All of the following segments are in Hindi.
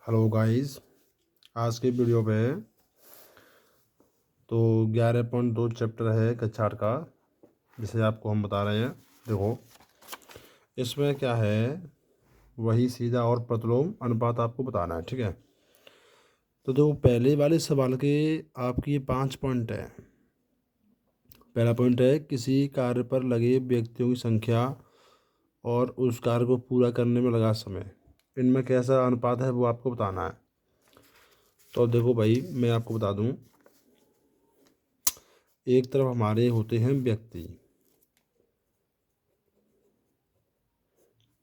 Hello guys. आज के वीडियो पे तो 11.2 चैप्टर है कक्षा 8 का, जिसे आपको हम बता रहे हैं। देखो इसमें क्या है, वही सीधा और प्रतिलोम अनुपात आपको बताना है, ठीक है। तो देखो पहले वाले सवाल के आपकी ये 5 पॉइंट है। पहला पॉइंट है किसी कार्य पर लगे व्यक्तियों की संख्या और उस कार्य को पूरा करने में लगा समय, इनमें कैसा अनुपात है वो आपको बताना है। तो देखो भाई मैं आपको बता दूं, एक तरफ हमारे होते हैं व्यक्ति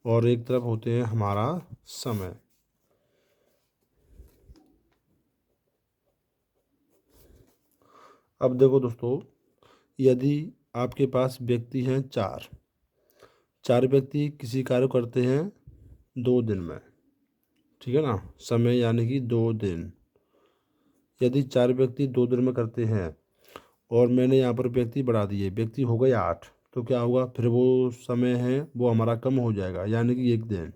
और एक तरफ होते हैं हमारा समय। अब देखो दोस्तों, यदि आपके पास व्यक्ति हैं चार व्यक्ति किसी कार्य को करते हैं 2 दिन में, ठीक है ना, समय यानी कि 2 दिन। यदि 4 व्यक्ति 2 दिन में करते हैं और मैंने यहाँ पर व्यक्ति बढ़ा दिए, व्यक्ति हो गए 8, तो क्या होगा, फिर वो समय है वो हमारा कम हो जाएगा, यानी कि 1 दिन,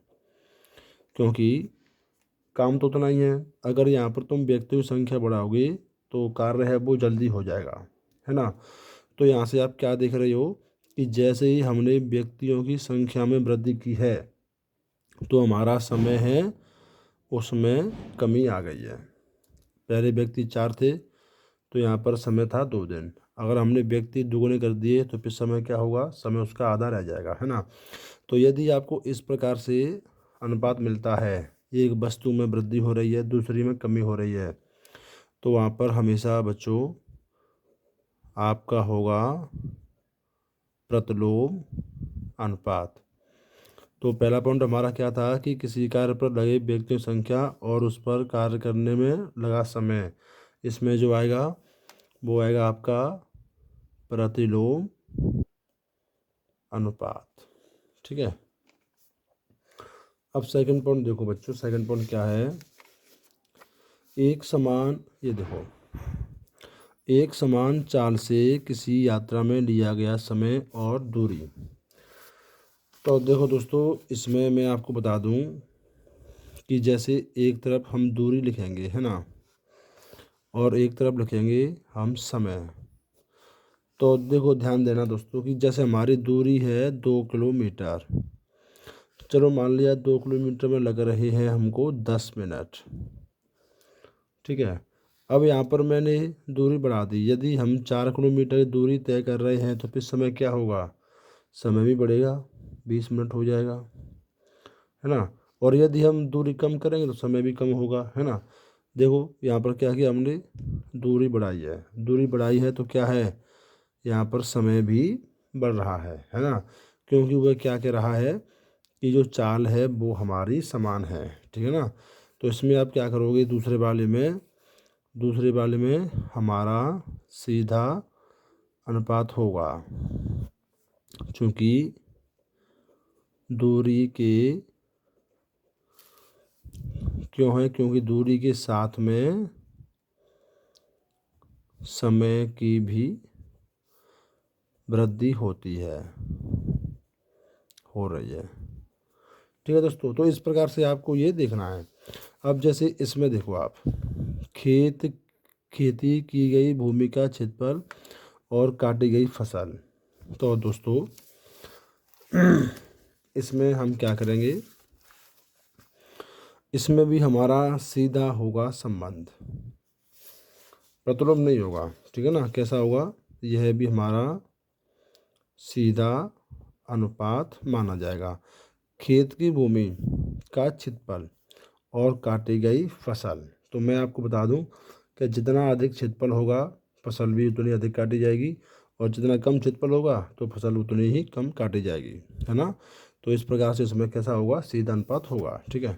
क्योंकि काम तो उतना ही है। अगर यहाँ पर तुम व्यक्तियों की संख्या बढ़ाओगे तो कार्य है वो जल्दी हो जाएगा, है ना। तो यहाँ से आप क्या देख रहे हो कि जैसे ही हमने व्यक्तियों की संख्या में वृद्धि की है तो हमारा समय है उसमें कमी आ गई है। पहले व्यक्ति 4 थे तो यहाँ पर समय था 2 दिन। अगर हमने व्यक्ति दुगने कर दिए तो फिर समय क्या होगा, समय उसका आधा रह जाएगा, है ना। तो यदि आपको इस प्रकार से अनुपात मिलता है, एक वस्तु में वृद्धि हो रही है दूसरी में कमी हो रही है, तो वहाँ पर हमेशा बच्चों आपका होगा प्रतिलोम अनुपात। तो पहला पॉइंट हमारा क्या था कि किसी कार्य पर लगे व्यक्तियों की संख्या और उस पर कार्य करने में लगा समय, इसमें जो आएगा वो आएगा आपका प्रतिलोम अनुपात, ठीक है। अब सेकंड पॉइंट देखो बच्चों, सेकंड पॉइंट क्या है, एक समान, ये देखो, एक समान चाल से किसी यात्रा में लिया गया समय और दूरी। तो देखो दोस्तों, इसमें मैं आपको बता दूं कि जैसे एक तरफ हम दूरी लिखेंगे, है ना, और एक तरफ लिखेंगे हम समय। तो देखो ध्यान देना दोस्तों कि जैसे हमारी दूरी है 2 किलोमीटर, चलो मान लिया 2 किलोमीटर में लग रहे हैं हमको 10 मिनट, ठीक है। अब यहाँ पर मैंने दूरी बढ़ा दी, यदि हम 4 किलोमीटर की दूरी तय कर रहे हैं तो फिर समय क्या होगा, समय भी बढ़ेगा, 20 मिनट हो जाएगा, है ना। और यदि हम दूरी कम करेंगे तो समय भी कम होगा, है ना। देखो यहाँ पर क्या किया हमने, दूरी बढ़ाई है, दूरी बढ़ाई है तो क्या है, यहाँ पर समय भी बढ़ रहा है ना। क्योंकि वह क्या कह रहा है कि जो चाल है वो हमारी समान है, ठीक है ना। तो इसमें आप क्या करोगे, दूसरे वाले में हमारा सीधा अनुपात होगा, क्योंकि दूरी के क्यों है, क्योंकि दूरी के साथ में समय की भी वृद्धि होती है, हो रही है, ठीक है दोस्तों। तो इस प्रकार से आपको ये देखना है। अब जैसे इसमें देखो आप, खेती की गई भूमि का क्षेत्रफल और काटी गई फसल। तो दोस्तों इसमें हम क्या करेंगे, इसमें भी हमारा सीधा होगा संबंध, प्रतिलोम नहीं होगा, ठीक है ना। कैसा होगा, यह भी हमारा सीधा अनुपात माना जाएगा। खेत की भूमि का क्षेत्रफल और काटी गई फसल, तो मैं आपको बता दूं कि जितना अधिक क्षेत्रफल होगा फसल भी उतनी अधिक काटी जाएगी, और जितना कम क्षेत्रफल होगा तो फसल उतनी ही कम काटी जाएगी, है ना। तो इस प्रकार से इसमें कैसा होगा, सीधा अनुपात होगा, ठीक है।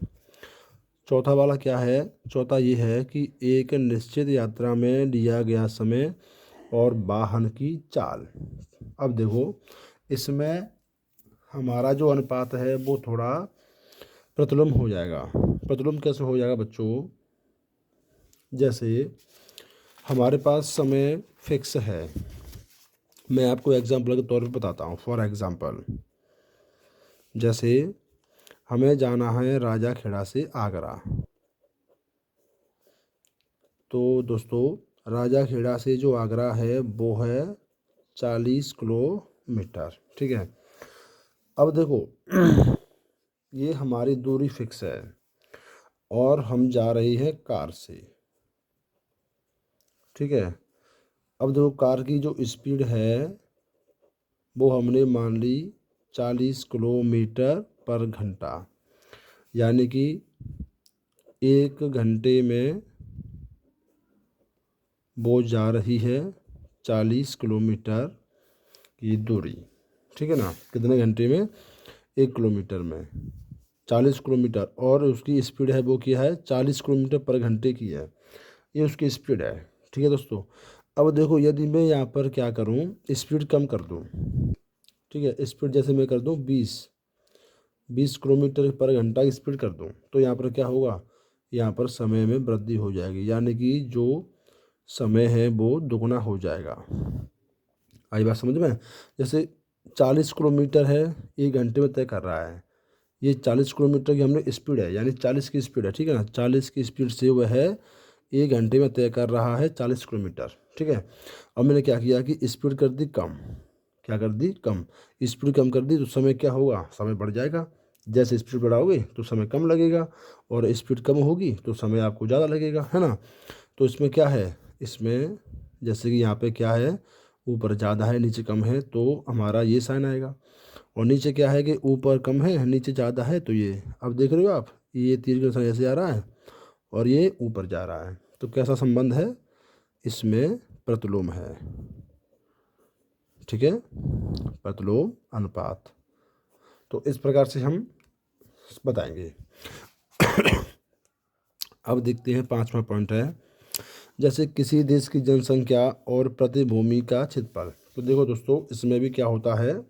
चौथा वाला क्या है, चौथा ये है कि एक निश्चित यात्रा में लिया गया समय और वाहन की चाल। अब देखो इसमें हमारा जो अनुपात है वो थोड़ा प्रतिलोम हो जाएगा। प्रतिलोम कैसे हो जाएगा बच्चों, जैसे हमारे पास समय फिक्स है, मैं आपको एग्जांपल के तौर पे बताता हूँ। फॉर एग्जांपल, जैसे हमें जाना है राजा खेड़ा से आगरा, तो दोस्तों राजा खेड़ा से जो आगरा है वो है 40 किलोमीटर। ठीक है, अब देखो ये हमारी दूरी फिक्स है और हम जा रही है कार से। ठीक है, अब देखो कार की जो स्पीड है वो हमने मान ली 40 किलोमीटर पर घंटा, यानी कि 1 घंटे में वो जा रही है 40 किलोमीटर की दूरी। ठीक है ना, कितने घंटे में? 1 किलोमीटर में 40 किलोमीटर, और उसकी स्पीड है वो क्या है? 40 किलोमीटर पर घंटे की है, ये उसकी स्पीड है। ठीक है दोस्तों, अब देखो यदि मैं यहाँ पर क्या करूँ, स्पीड कम कर दूँ। ठीक है, स्पीड जैसे मैं कर दूँ 20 किलोमीटर पर घंटा की स्पीड कर दूँ, तो यहाँ पर क्या होगा? यहाँ पर समय में वृद्धि हो जाएगी, यानी कि जो समय है वो दुगना हो जाएगा। आई बात समझ में? जैसे 40 किलोमीटर है, 1 घंटे में तय कर रहा है, ये 40 किलोमीटर की हमने स्पीड है, यानी 40 की स्पीड है। ठीक है ना, 40 की स्पीड से वह है 1 घंटे में तय कर रहा है 40 किलोमीटर। ठीक है, अब मैंने क्या किया कि स्पीड कर दी कम। क्या कर दी? कम। स्पीड कम कर दी तो समय क्या होगा? समय बढ़ जाएगा। जैसे स्पीड बढ़ाओगे तो समय कम लगेगा, और स्पीड कम होगी तो समय आपको ज़्यादा लगेगा, है ना। तो इसमें क्या है, इसमें जैसे कि यहाँ पे क्या है, ऊपर ज़्यादा है नीचे कम है, तो हमारा ये साइन आएगा। और नीचे क्या है कि ऊपर कम है नीचे ज़्यादा है, तो ये अब देख रहे हो आप, ये तीर का निशान ऐसे आ रहा है और ये ऊपर जा रहा है, तो कैसा संबंध है? इसमें प्रतिलोम है। ठीक है, प्रतिलोम अनुपात। तो इस प्रकार से हम बताएंगे। अब देखते हैं 5वां पॉइंट है, जैसे किसी देश की जनसंख्या और प्रतिभूमि का क्षेत्रफल। तो देखो दोस्तों इसमें भी क्या होता है,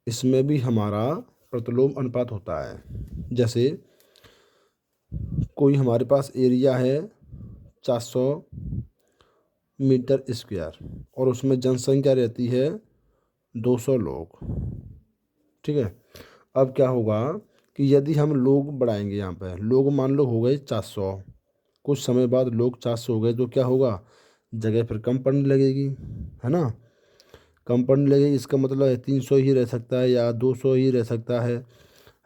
इसमें भी हमारा प्रतिलोम अनुपात होता है। जैसे कोई हमारे पास एरिया है 400 मीटर स्क्वायर और उसमें जनसंख्या रहती है 200 लोग। ठीक है, अब क्या होगा कि यदि हम लोग बढ़ाएंगे, यहाँ पे लोग मान लो हो गए 400, कुछ समय बाद लोग 400 हो गए, तो क्या होगा? जगह फिर कम पड़ने लगेगी, है ना। कम पड़ने लगेगी, इसका मतलब है 300 ही रह सकता है या 200 ही रह सकता है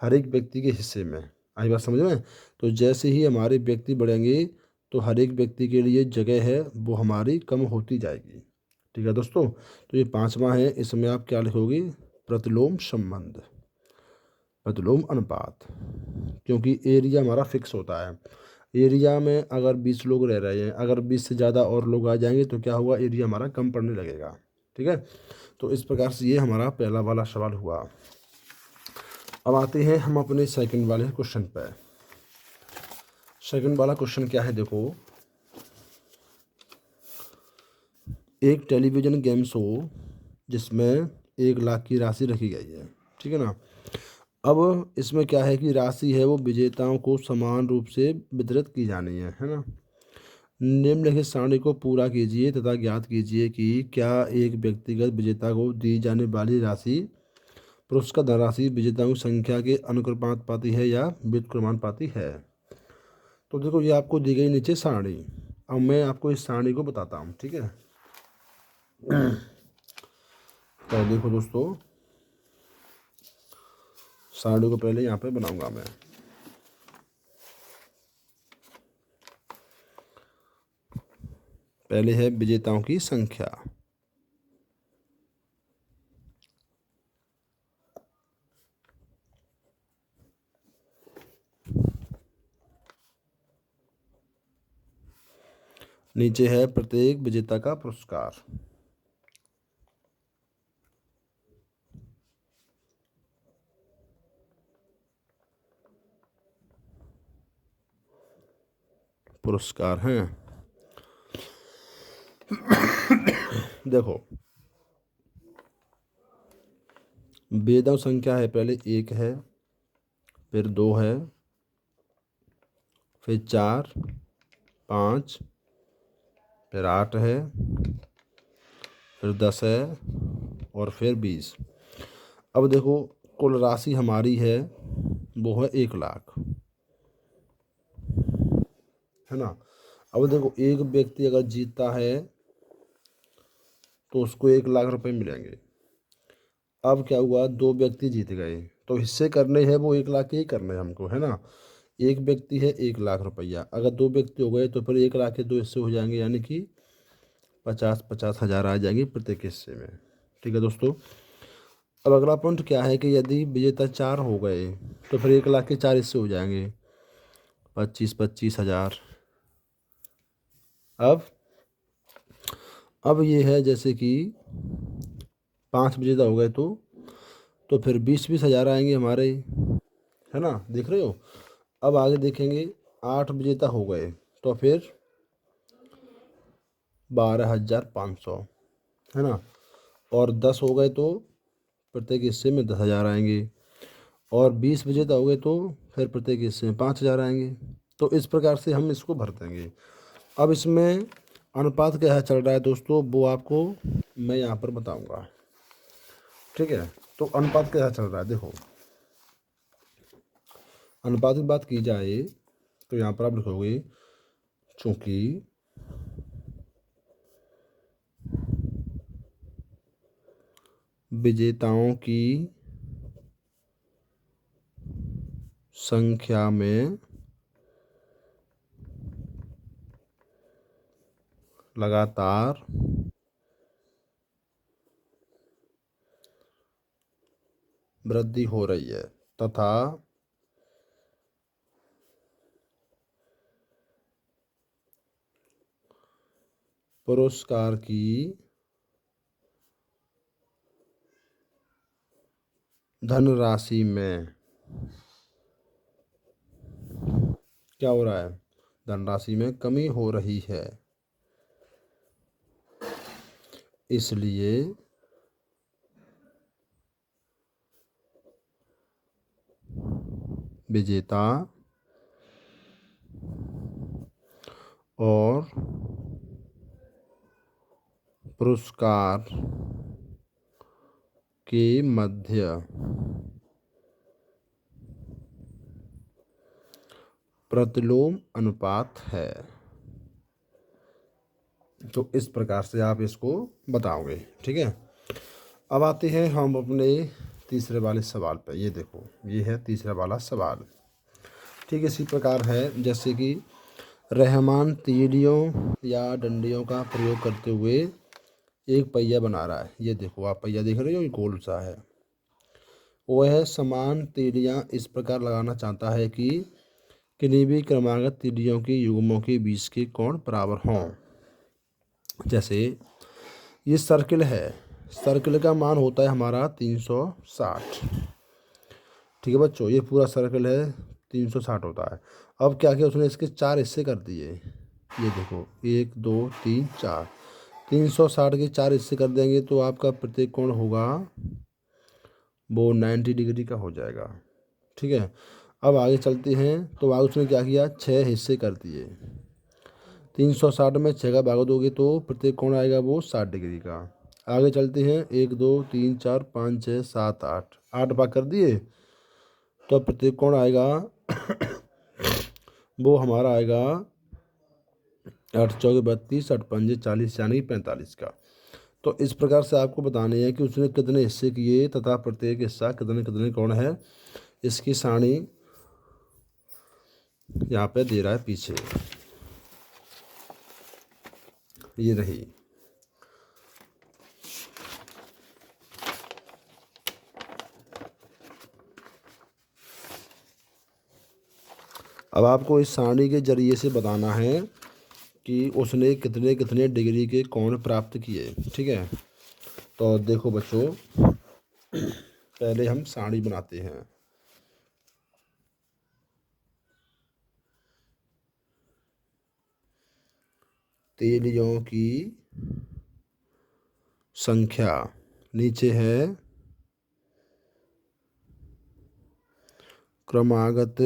हर एक व्यक्ति के हिस्से में। आई बात समझ में? तो जैसे ही हमारे व्यक्ति बढ़ेंगे तो हर एक व्यक्ति के लिए जगह है वो हमारी कम होती जाएगी। ठीक है दोस्तों, तो ये 5वां है, इसमें आप क्या लिखोगे? प्रतिलोम संबंध, प्रतिलोम अनुपात। क्योंकि एरिया हमारा फिक्स होता है, एरिया में अगर 20 लोग रह रहे हैं, अगर 20 से ज़्यादा और लोग आ जाएंगे तो क्या हुआ? एरिया हमारा कम पड़ने लगेगा। ठीक है, तो इस प्रकार से ये हमारा पहला वाला सवाल हुआ। अब आते हैं हम अपने सेकंड वाले क्वेश्चन पर। सेकंड वाला क्वेश्चन क्या है, देखो एक टेलीविज़न गेम शो जिसमें 1 लाख की राशि रखी गई है। ठीक है ना, अब इसमें क्या है कि राशि है वो विजेताओं को समान रूप से वितरित की जानी है ना। निम्नलिखित सारणी को पूरा कीजिए तथा ज्ञात कीजिए कि क्या एक व्यक्तिगत विजेता को दी जाने वाली राशि पुरस्कार धनराशि विजेताओं की संख्या के अनुक्रमानुपाती है या व्युत्क्रमानुपाती है। तो देखो ये आपको दी गई नीचे सारणी, अब मैं आपको इस सारणी को बताता हूँ। ठीक है, तो देखो दोस्तों सारणी को पहले यहाँ पे बनाऊंगा मैं। पहले है विजेताओं की संख्या, नीचे है प्रत्येक विजेता का पुरस्कार। पुरस्कार हैं, देखो विजेताओं संख्या है, पहले 1 है, फिर 2 है, फिर 4, 5, फिर 8 है, फिर 10 है और फिर 20। अब देखो कुल राशि हमारी है वो है 1 लाख, है ना। अब देखो एक व्यक्ति अगर जीतता है तो उसको 1 लाख रुपए मिलेंगे। अब क्या हुआ, 2 व्यक्ति जीत गए तो हिस्से करने हैं वो 1 लाख के ही करने हैं हमको, है ना। एक व्यक्ति है 1 लाख रुपया, अगर 2 व्यक्ति हो गए तो फिर 1 लाख के 2 हिस्से हो जाएंगे, यानी कि 50-50 हज़ार आ जाएंगे प्रत्येक हिस्से में। ठीक है दोस्तों। अब अगला पॉइंट क्या है कि यदि विजेता 4 हो गए तो फिर 1 लाख के 4 हिस्से हो जाएंगे, 25-25 हज़ार। अब ये है जैसे कि 5 विजेता हो गए तो फिर 20-20 हज़ार आएंगे हमारे, है ना, देख रहे हो। अब आगे देखेंगे 8 विजेता हो गए तो फिर 12,500, है ना। और 10 हो गए तो प्रत्येक हिस्से में 10,000 आएंगे। और 20 विजेता हो गए तो फिर प्रत्येक हिस्से में 5,000 आएंगे। तो इस प्रकार से हम इसको भर देंगे। अब इसमें अनुपात क्या चल रहा है दोस्तों, वो आपको मैं यहाँ पर बताऊंगा। ठीक है, तो अनुपात क्या चल रहा है देखो। अनुपात की बात की जाए तो यहाँ पर आप लिखोगे चूंकि विजेताओं की संख्या में लगातार वृद्धि हो रही है तथा पुरस्कार की धनराशि में क्या हो रहा है, धनराशि में कमी हो रही है। इसलिए विजेता और पुरस्कार के मध्य प्रतिलोम अनुपात है। तो इस प्रकार से आप इसको बताओगे। ठीक है, अब आते हैं हम अपने तीसरे वाले सवाल पर। ये देखो, ये है तीसरा वाला सवाल। ठीक है, इसी प्रकार है जैसे कि रहमान तीलियों या डंडियों का प्रयोग करते हुए एक पहिया बना रहा है। ये देखो, आप पहिया देख रहे हो, ये गोल सा है। वह समान तीलियां इस प्रकार लगाना चाहता है कि किन्हीं भी क्रमागत तीलियों की युग्मों के बीच के कोण बराबर हों। जैसे ये सर्किल है, सर्किल का मान होता है हमारा 360। ठीक है बच्चों, ये पूरा सर्कल है 360 होता है। अब क्या किया उसने, इसके 4 हिस्से कर दिए। ये देखो 1 2 3 4, 360 के 4 हिस्से कर देंगे तो आपका प्रत्येक कोण होगा वो 90 डिग्री का हो जाएगा। ठीक है, अब आगे चलते हैं तो आगे उसने क्या किया, 6 हिस्से कर दिए। 360 में 6 का भाग दोगे तो प्रत्येक कोण आएगा वो 60 डिग्री का। आगे चलते हैं 1 2 3 4 5 6 7 8, 8 भाग कर दिए तो प्रत्येक कोण आएगा वो हमारा आएगा 8 चौके 32, 8 पंजे 40, यानी 45 का। तो इस प्रकार से आपको बताने हैं कि उसने कितने हिस्से किए तथा प्रत्येक हिस्सा कितने कितने कोण है। इसकी सारणी यहाँ पे दे रहा है पीछे, ये रही। अब आपको इस सारणी के जरिए से बताना है कि उसने कितने कितने डिग्री के कोण प्राप्त किए। ठीक है, तो देखो बच्चों, पहले हम सारणी बनाते हैं। तीलियों की संख्या नीचे है क्रमागत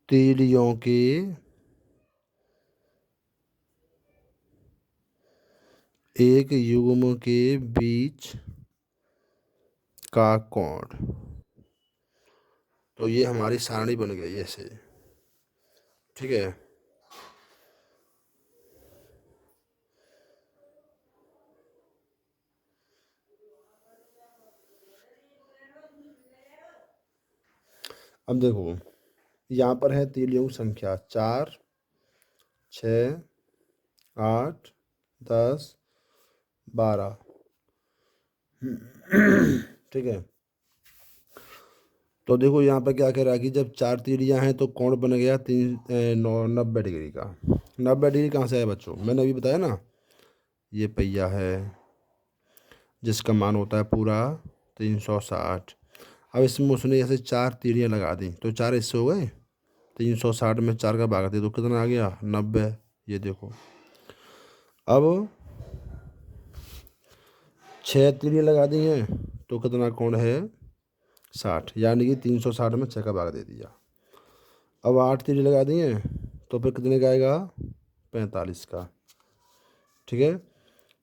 तीलियों के एक युग्म के बीच का कोण। तो ये हमारी सारणी बन गई ऐसे। ठीक है, अब देखो यहाँ पर है तीलियों की संख्या 4, 6, 8, 10, 12। ठीक है, तो देखो यहाँ पर क्या कह रहा है कि जब 4 तीलियाँ हैं तो कोण बन गया 90 डिग्री का। 90 डिग्री कहाँ से है बच्चों? मैंने अभी बताया ना, ये पहिया है जिसका मान होता है पूरा 360। अब इसमें उसने ऐसे 4 तीलियाँ लगा दी तो 4 हिस्से हो गए। 360 में 4 का भाग दे तो कितना आ गया? 90। ये देखो, अब 6 तीलियाँ लगा दी हैं तो कितना कोण है? 60, यानी कि 360 में 6 का भाग दे दिया। अब 8 तीलियाँ लगा दी हैं तो फिर कितने का आएगा? 45 का। ठीक है,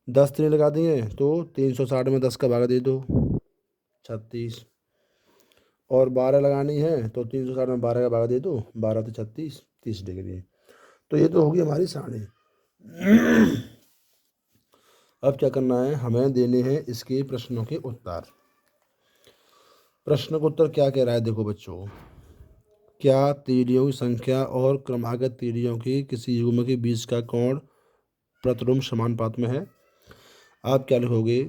10 तीलियाँ लगा दी हैं तो 360 में 10 का भाग दे दो, 36। और 12 लगानी है तो 360 में 12 का भाग दे दो, 12 तो 36, 30 डिग्री। तो ये तो होगी हमारी सारणी। अब क्या करना है? हमें देने हैं इसके प्रश्नों के उत्तर। प्रश्न का उत्तर क्या कह रहा है? देखो बच्चों, क्या तीलियों की संख्या और क्रमागत तीलियों की किसी युग्म के बीच का कोण प्रतिलोम समानुपात में है? आप क्या लिखोगे?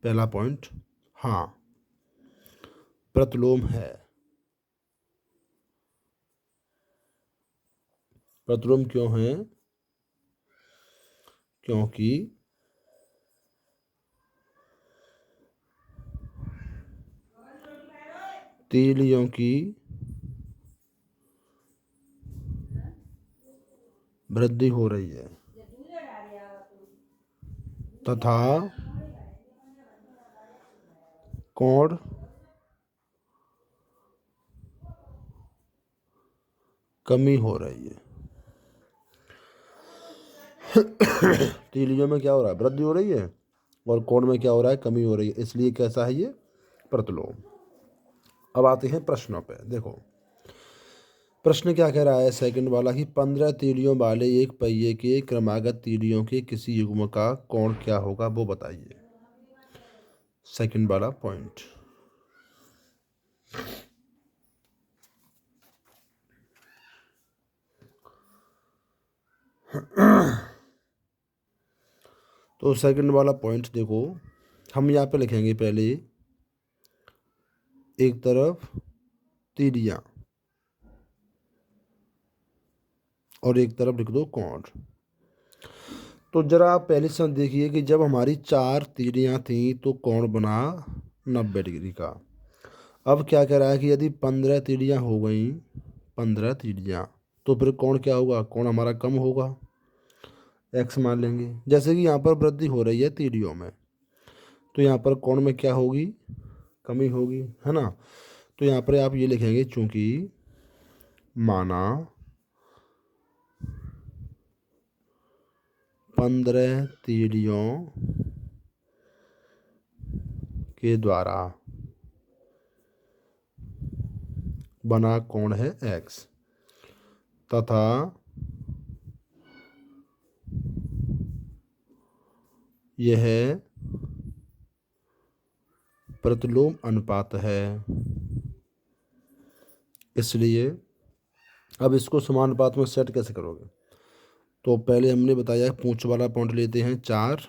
पहला पॉइंट, हाँ प्रतिलोम है। प्रतिलोम क्यों है? क्योंकि तीलियों की वृद्धि हो रही है तथा कोण कमी हो रही है। तीलियों में क्या हो रहा है? वृद्धि हो रही है, और कोण में क्या हो रहा है? कमी हो रही है, इसलिए कैसा है ये? प्रतिलोम। अब आते हैं प्रश्नों पे। देखो प्रश्न क्या कह रहा है सेकंड वाला कि 15 तीलियों वाले एक पहिए के क्रमागत तीलियों के किसी युग्म का कोण क्या होगा, वो बताइए। सेकंड वाला पॉइंट। तो सेकंड वाला पॉइंट देखो, हम यहाँ पे लिखेंगे पहले एक तरफ तीलियां और एक तरफ लिख दो कोण। तो जरा आप पहले से देखिए कि जब हमारी 4 तीलियां थी तो कोण बना 90 डिग्री का। अब क्या कह रहा है कि यदि 15 तीलियां हो गई, 15 तीलियां, तो फिर कोण क्या होगा? कोण हमारा कम होगा, एक्स मान लेंगे। जैसे कि यहाँ पर वृद्धि हो रही है तीलियों में, तो यहाँ पर कोण में क्या होगी? कमी होगी, है ना। तो यहाँ पर आप ये लिखेंगे, चूंकि माना 15 तीलियों के द्वारा बना कोण है एक्स तथा यह प्रतिलोम अनुपात है, इसलिए अब इसको समानुपात में सेट कैसे करोगे? तो पहले हमने बताया पूंछ वाला पॉइंट लेते हैं 4,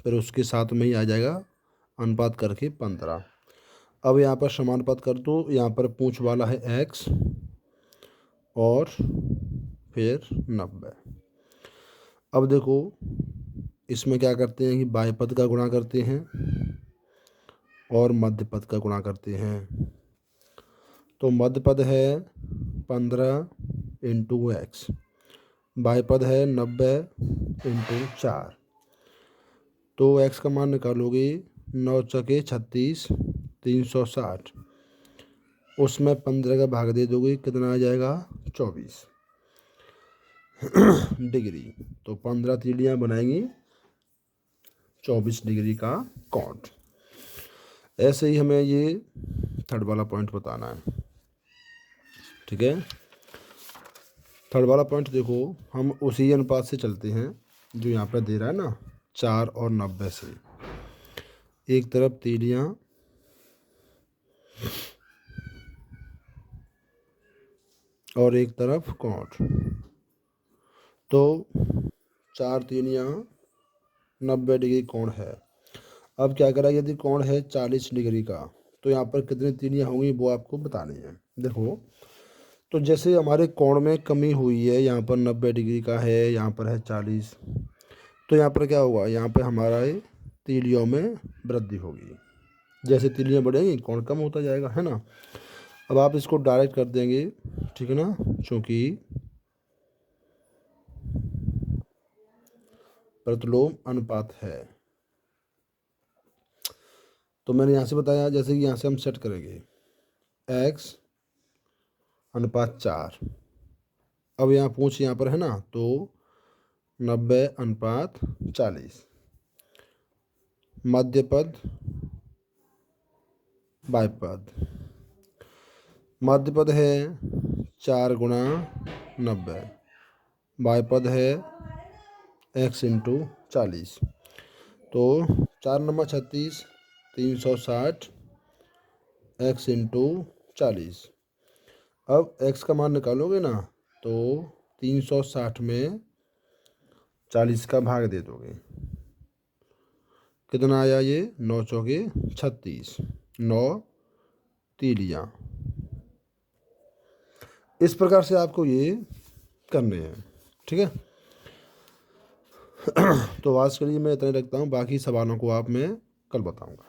फिर उसके साथ में ही आ जाएगा अनुपात करके 15। अब यहाँ पर समानुपात कर दो, यहाँ पर पूंछ वाला है x और फिर 90। अब देखो इसमें क्या करते हैं कि बाह्य पद का गुणा करते हैं और मध्य पद का गुणा करते हैं। तो मध्य पद है 15 इंटू एक्स, बाह्य पद है 90 इंटू 4। तो x का मान निकालोगे, 9 चके 36, 360, उसमें 15 का भाग दे दोगे, कितना आ जाएगा? 24 डिग्री। तो 15 तीलियां बनाएंगी 24 डिग्री का कोण। ऐसे ही हमें ये थर्ड वाला पॉइंट बताना है। ठीक है, थर्ड वाला पॉइंट देखो, हम उसी अनुपात से चलते हैं जो यहाँ पर दे रहा है ना, 4 और 90 से। एक तरफ तीलियाँ और एक तरफ कोण। तो 4 तीलियाँ 90 डिग्री कोण है। अब क्या करा, यदि कोण है 40 डिग्री का, तो यहाँ पर कितनी तीलियाँ होंगी वो आपको बतानी है। देखो, तो जैसे हमारे कोण में कमी हुई है, यहाँ पर 90 डिग्री का है, यहाँ पर है 40, तो यहाँ पर क्या होगा, यहाँ पर हमारा तीलियों में वृद्धि होगी। जैसे तीलियाँ बढ़ेंगी कोण कम होता जाएगा, है ना। अब आप इसको डायरेक्ट कर देंगे, ठीक है ना, क्योंकि प्रतिलोम अनुपात है। तो मैंने यहाँ से बताया, जैसे कि यहाँ से हम सेट करेंगे x अनुपात 4। अब यहाँ पूछ यहाँ पर है ना, तो 90 अनुपात 40। मध्य पद बायपद। मध्य पद है 4 गुणा 90, बायपद है x इंटू 40। तो 4 नंबर 36, 360 x इंटू 40। अब x का मान निकालोगे ना, तो 360 में 40 का भाग दे दोगे, कितना आया ये, 9 चौके 36, 9 तीलियाँ। इस प्रकार से आपको ये करने हैं। ठीक है, तो आज के लिए मैं इतना ही रखता हूँ, बाकी सवालों को आप मैं कल बताऊँगा।